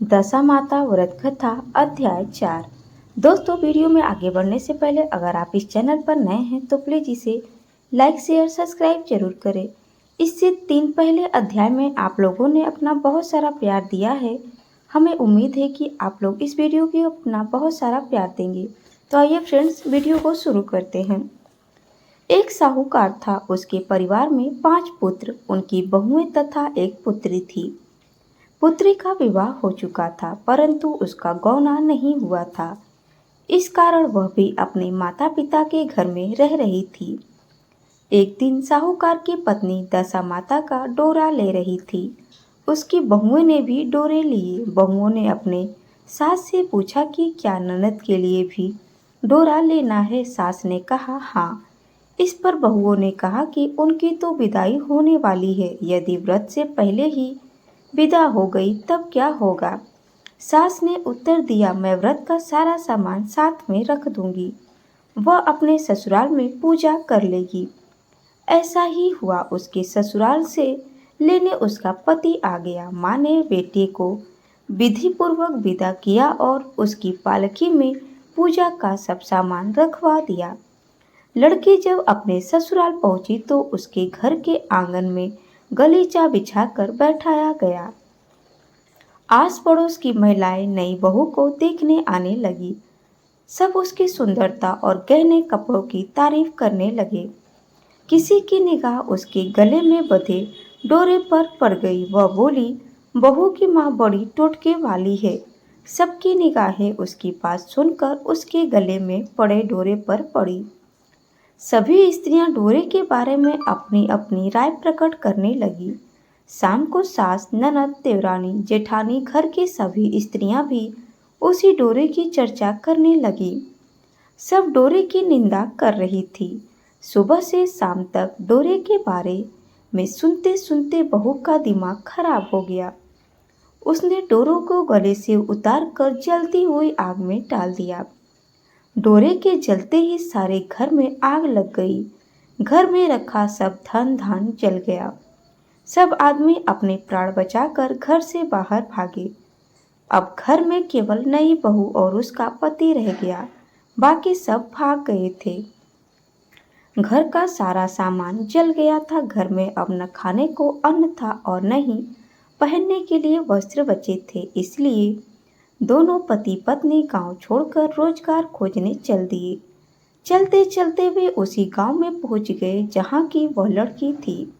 दशा माता व्रत कथा अध्याय 4। दोस्तों, वीडियो में आगे बढ़ने से पहले अगर आप इस चैनल पर नए हैं तो प्लीज इसे लाइक शेयर सब्सक्राइब जरूर करें। इससे 3 पहले अध्याय में आप लोगों ने अपना बहुत सारा प्यार दिया है। हमें उम्मीद है कि आप लोग इस वीडियो को अपना बहुत सारा प्यार देंगे। तो आइए फ्रेंड्स, वीडियो को शुरू करते हैं। एक साहूकार था। उसके परिवार में 5 पुत्र, उनकी बहुएं तथा एक पुत्री थी। पुत्री का विवाह हो चुका था, परंतु उसका गौना नहीं हुआ था। इस कारण वह भी अपने माता पिता के घर में रह रही थी। एक दिन साहूकार की पत्नी दशा माता का डोरा ले रही थी। उसकी बहुओं ने भी डोरे लिए। बहुओं ने अपने सास से पूछा कि क्या ननद के लिए भी डोरा लेना है। सास ने कहा हाँ। इस पर बहुओं ने कहा कि उनकी तो विदाई होने वाली है, यदि व्रत से पहले ही विदा हो गई तब क्या होगा। सास ने उत्तर दिया, मैं व्रत का सारा सामान साथ में रख दूंगी, वह अपने ससुराल में पूजा कर लेगी। ऐसा ही हुआ। उसके ससुराल से लेने उसका पति आ गया। माँ ने बेटे को विधि पूर्वक विदा किया और उसकी पालकी में पूजा का सब सामान रखवा दिया। लड़की जब अपने ससुराल पहुंची तो उसके घर के आंगन में गलीचा बिछाकर बैठाया गया। आस पड़ोस की महिलाएं नई बहू को देखने आने लगी। सब उसकी सुंदरता और गहने कपड़ों की तारीफ करने लगे। किसी की निगाह उसके गले में बंधे डोरे पर पड़ गई। वह बोली, बहू की माँ बड़ी टोटके वाली है। सबकी निगाहें उसकी बात सुनकर उसके गले में पड़े डोरे पर पड़ी। सभी स्त्रियां डोरे के बारे में अपनी अपनी राय प्रकट करने लगी। शाम को सास, ननद, देवरानी, जेठानी, घर की सभी स्त्रियां भी उसी डोरे की चर्चा करने लगी। सब डोरे की निंदा कर रही थी। सुबह से शाम तक डोरे के बारे में सुनते सुनते बहू का दिमाग खराब हो गया। उसने डोरों को गले से उतार कर जलती हुई आग में डाल दिया। डोरे के जलते ही सारे घर में आग लग गई। घर में रखा सब धन धान जल गया। सब आदमी अपने प्राण बचाकर घर से बाहर भागे। अब घर में केवल नई बहू और उसका पति रह गया। बाकी सब भाग गए थे। घर का सारा सामान जल गया था। घर में अब न खाने को अन्न था और न ही पहनने के लिए वस्त्र बचे थे। इसलिए दोनों पति पत्नी गांव छोड़कर रोजगार खोजने चल दिए। चलते चलते वे उसी गांव में पहुंच गए जहां की वह लड़की थी।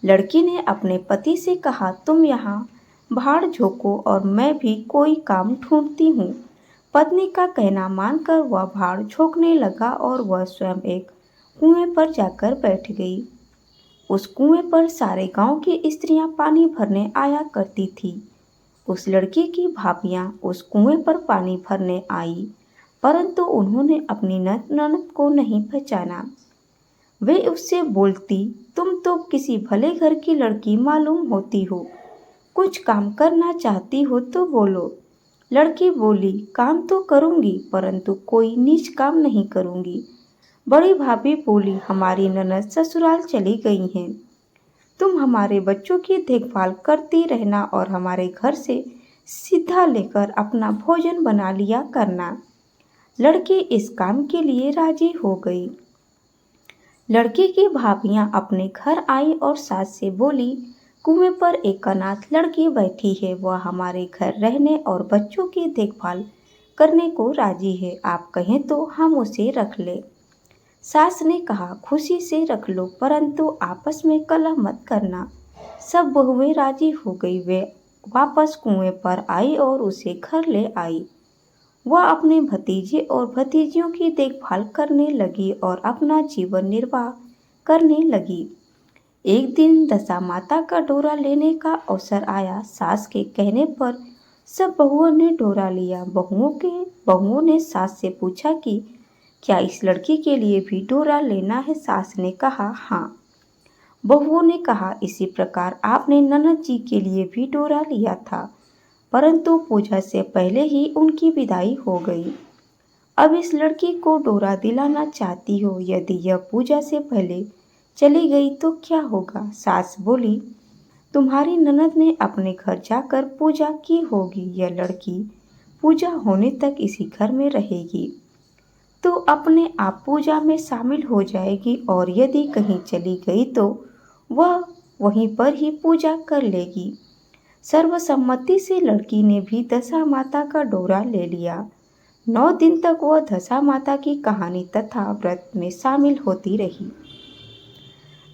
लड़की ने अपने पति से कहा, तुम यहाँ भाड़ झोंको और मैं भी कोई काम ढूंढती हूँ। पत्नी का कहना मानकर वह भाड़ झोंकने लगा और वह स्वयं एक कुएं पर जाकर बैठ गई। उस कुएं पर सारे गांव की स्त्रियां पानी भरने आया करती थी। उस लड़की की भाभियां उस कुएं पर पानी भरने आई, परंतु उन्होंने अपनी ननद को नहीं पहचाना। वे उससे बोलती, तुम तो किसी भले घर की लड़की मालूम होती हो, कुछ काम करना चाहती हो तो बोलो। लड़की बोली, काम तो करूंगी, परंतु कोई नीच काम नहीं करूंगी। बड़ी भाभी बोली, हमारी ननद ससुराल चली गई हैं। तुम हमारे बच्चों की देखभाल करती रहना और हमारे घर से सीधा लेकर अपना भोजन बना लिया करना। लड़की इस काम के लिए राजी हो गई। लड़की की भाभियां अपने घर आई और सास से बोली, कुएं पर एक अनाथ लड़की बैठी है, वह हमारे घर रहने और बच्चों की देखभाल करने को राजी है। आप कहें तो हम उसे रख ले। सास ने कहा, खुशी से रख लो, परंतु आपस में कलह मत करना। सब बहुएं राजी हो गई। वे वापस कुएं पर आई और उसे घर ले आई। वह अपने भतीजे और भतीजियों की देखभाल करने लगी और अपना जीवन निर्वाह करने लगी। एक दिन दशा माता का डोरा लेने का अवसर आया। सास के कहने पर सब बहुओं ने डोरा लिया। बहुओं ने सास से पूछा कि क्या इस लड़की के लिए भी डोरा लेना है। सास ने कहा हाँ। बहुओं ने कहा, इसी प्रकार आपने ननद जी के लिए भी डोरा लिया था, परंतु पूजा से पहले ही उनकी विदाई हो गई। अब इस लड़की को डोरा दिलाना चाहती हो, यदि यह पूजा से पहले चली गई तो क्या होगा। सास बोली, तुम्हारी ननद ने अपने घर जाकर पूजा की होगी। यह लड़की पूजा होने तक इसी घर में रहेगी, तो अपने आप पूजा में शामिल हो जाएगी और यदि कहीं चली गई तो वह वहीं पर ही पूजा कर लेगी। सर्वसम्मति से लड़की ने भी दशा माता का डोरा ले लिया। 9 दिन तक वह दशा माता की कहानी तथा व्रत में शामिल होती रही।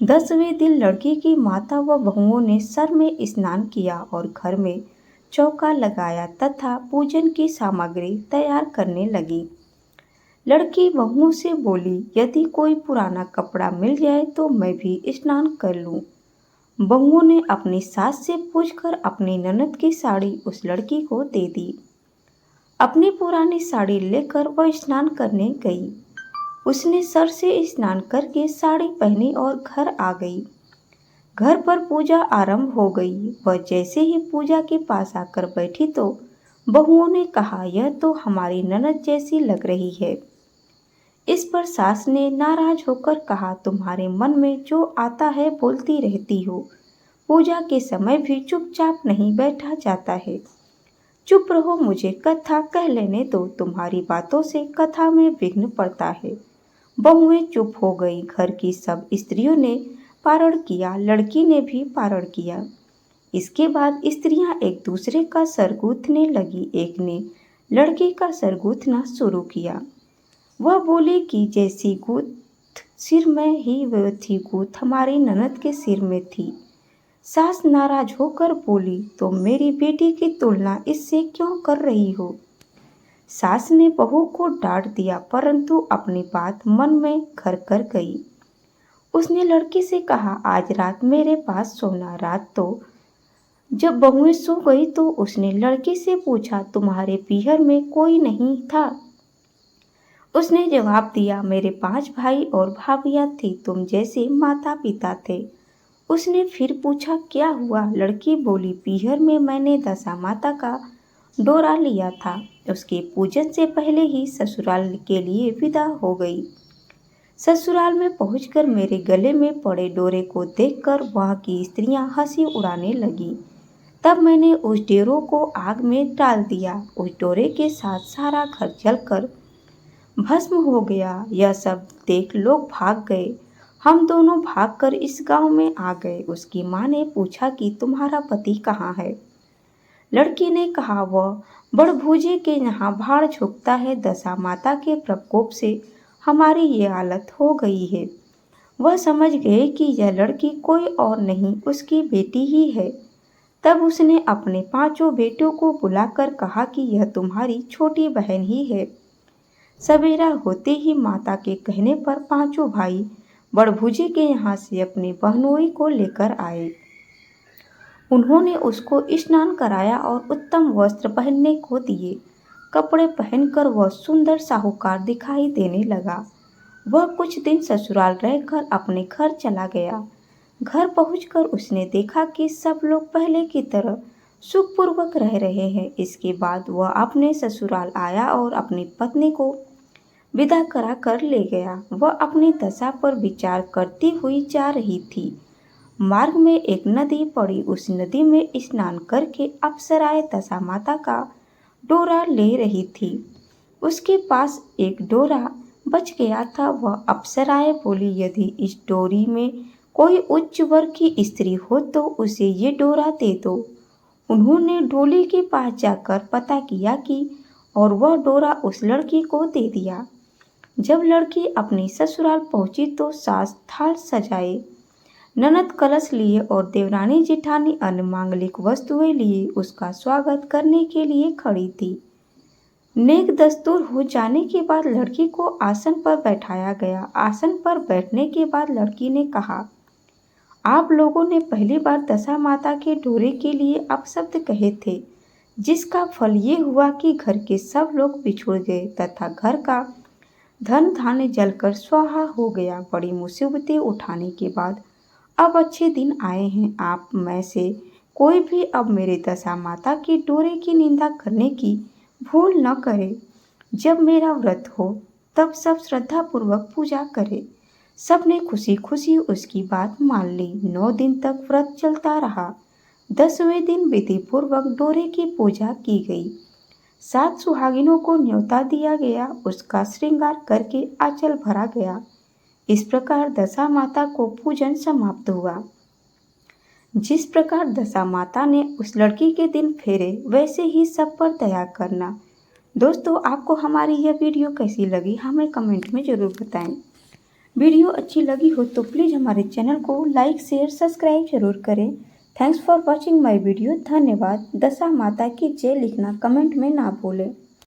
10वें दिन लड़की की माता व बहुओं ने सर में स्नान किया और घर में चौका लगाया तथा पूजन की सामग्री तैयार करने लगी। लड़की बहुओं से बोली, यदि कोई पुराना कपड़ा मिल जाए तो मैं भी स्नान कर लूं। बहुओं ने अपनी सास से पूछकर अपनी ननद की साड़ी उस लड़की को दे दी। अपनी पुरानी साड़ी लेकर वह स्नान करने गई। उसने सर से स्नान करके साड़ी पहनी और घर आ गई। घर पर पूजा आरंभ हो गई। वह जैसे ही पूजा के पास आकर बैठी तो बहुओं ने कहा, यह तो हमारी ननद जैसी लग रही है। इस पर सास ने नाराज होकर कहा, तुम्हारे मन में जो आता है बोलती रहती हो। पूजा के समय भी चुपचाप नहीं बैठा जाता है। चुप रहो, मुझे कथा कह लेने दो। तुम्हारी बातों से कथा में विघ्न पड़ता है। बहुएं चुप हो गई। घर की सब स्त्रियों ने पारण किया, लड़की ने भी पारण किया। इसके बाद स्त्रियां एक दूसरे का सर गूंथने लगी। एक ने लड़की का सर गूंथना शुरू किया। वह बोली कि जैसी गूंथ सिर में ही वैसी गूंथ हमारी ननद के सिर में थी। सास नाराज होकर बोली, तो मेरी बेटी की तुलना इससे क्यों कर रही हो। सास ने बहू को डांट दिया, परंतु अपनी बात मन में घर कर गई। उसने लड़की से कहा, आज रात मेरे पास सोना। रात तो जब बहुएं सो गई तो उसने लड़की से पूछा, तुम्हारे पीहर में कोई नहीं था। उसने जवाब दिया, मेरे 5 भाई और भाभियां थी, तुम जैसे माता पिता थे। उसने फिर पूछा, क्या हुआ। लड़की बोली, पीहर में मैंने दशा माता का डोरा लिया था। उसके पूजन से पहले ही ससुराल के लिए विदा हो गई। ससुराल में पहुंचकर मेरे गले में पड़े डोरे को देखकर वहां की स्त्रियां हंसी उड़ाने लगी। तब मैंने उस डोरे को आग में डाल दिया। उस डोरे के साथ सारा घर जलकर भस्म हो गया। यह सब देख लोग भाग गए। हम दोनों भागकर इस गांव में आ गए। उसकी माँ ने पूछा कि तुम्हारा पति कहाँ है। लड़की ने कहा, वह बड़भुजे के यहाँ भाड़ झोंकता है। दशा माता के प्रकोप से हमारी ये हालत हो गई है। वह समझ गए कि यह लड़की कोई और नहीं उसकी बेटी ही है। तब उसने अपने 5 बेटों को बुलाकर कहा कि यह तुम्हारी छोटी बहन ही है। सवेरा होते ही माता के कहने पर 5 भाई बड़भुजे के यहाँ से अपने बहनोई को लेकर आए। उन्होंने उसको स्नान कराया और उत्तम वस्त्र पहनने को दिए। कपड़े पहनकर वह सुंदर साहूकार दिखाई देने लगा। वह कुछ दिन ससुराल रहकर अपने घर चला गया। घर पहुंचकर उसने देखा कि सब लोग पहले की तरह सुखपूर्वक रह रहे हैं। इसके बाद वह अपने ससुराल आया और अपनी पत्नी को विदा करा कर ले गया। वह अपनी दशा पर विचार करती हुई जा रही थी। मार्ग में एक नदी पड़ी। उस नदी में स्नान करके अप्सराएं दशा माता का डोरा ले रही थी। उसके पास एक डोरा बच गया था। वह अप्सराएं बोली, यदि इस डोरी में कोई उच्च वर्ग की स्त्री हो तो उसे ये डोरा दे दो। उन्होंने डोली के पास जाकर पता किया कि और वह डोरा उस लड़की को दे दिया। जब लड़की अपनी ससुराल पहुंची तो सास थाल सजाए, ननद कलश लिए और देवरानी जेठानी अन्य मांगलिक वस्तुएं लिए उसका स्वागत करने के लिए खड़ी थी। नेक दस्तूर हो जाने के बाद लड़की को आसन पर बैठाया गया। आसन पर बैठने के बाद लड़की ने कहा, आप लोगों ने पहली बार दशा माता के डोरे के लिए अपशब्द कहे थे, जिसका फल ये हुआ कि घर के सब लोग बिछुड़ गए तथा घर का धन धान्य जलकर स्वाहा हो गया। बड़ी मुसीबतें उठाने के बाद अब अच्छे दिन आए हैं। आप में से कोई भी अब मेरे दशा माता के डोरे की निंदा करने की भूल न करे। जब मेरा व्रत हो तब सब श्रद्धापूर्वक पूजा करे। सबने खुशी खुशी उसकी बात मान ली। 9 दिन तक व्रत चलता रहा। 10वें दिन विधि पूर्वक डोरे की पूजा की गई। 7 सुहागिनों को न्योता दिया गया, उसका श्रृंगार करके आंचल भरा गया। इस प्रकार दशा माता को पूजन समाप्त हुआ। जिस प्रकार दशा माता ने उस लड़की के दिन फेरे, वैसे ही सब पर दया करना। दोस्तों, आपको हमारी यह वीडियो कैसी लगी हमें कमेंट में ज़रूर बताएं। वीडियो अच्छी लगी हो तो प्लीज़ हमारे चैनल को लाइक शेयर सब्सक्राइब जरूर करें। Thanks for watching my video. धन्यवाद। दशा माता की जय लिखना कमेंट में ना भूलें।